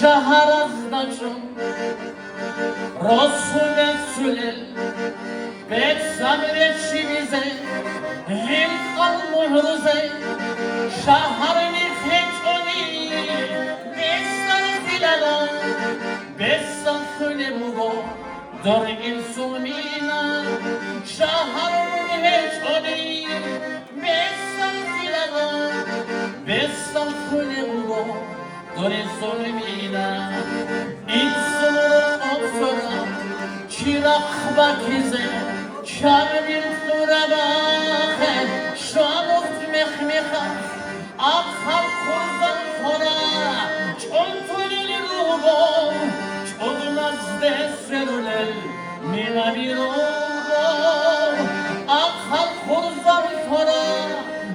Şaharazdacım Resul'e sülel Bet sabretçi bize Him al-muhruze Şaharni fetoni Bestan filala Bestan fülemugo Dor insumina Şaharni fetoni Bestan filala Bestan fülemugo Dore solmina İnsunun ofsora Çırak bakize Çarbil turabâhe Şamuht mehmeha Akhal kurzan fora Çontulili rubo Çodunaz deserulel Minabi rubo Akhal kurzan fora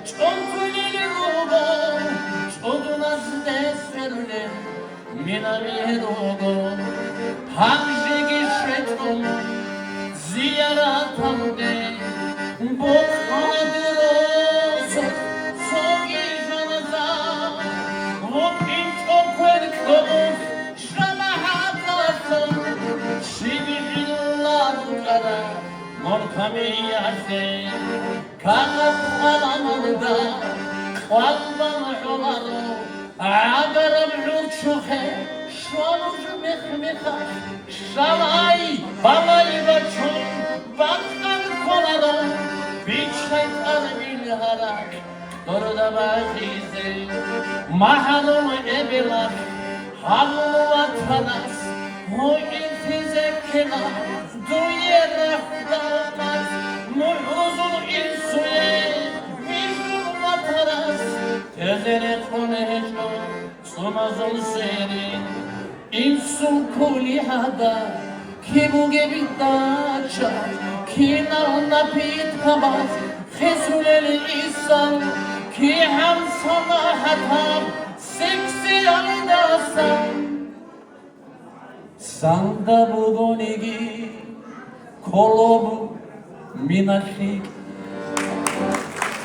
Çontulili rubo Çodunaz deserulel Minabi rubo Hamjegi şetum Ziyaratam de Bokhadır olsun Sogi janaza Vopin çokwen kavuf Şamahatasın Şibi illar kara Morkami yase Kanat alamında Kalbam umaru Agarab uçuhe Şanuj mehmeha Şalay balay baçun Bakkan konara Biçhet arbil harak Dorda bahize Mahalum ebilar Hallu vatanas Hu intize kena Duye refdanas Muhuzul insuye Vişnun vatanas Tezere konejo Sumazul serin İnsun kuli hada Ki bu gibi daça Ki narna pit kabaz Fesuleli insan Ki hem sana hatam Seksi aldasan Sanda bu gonigi Kolobu minashik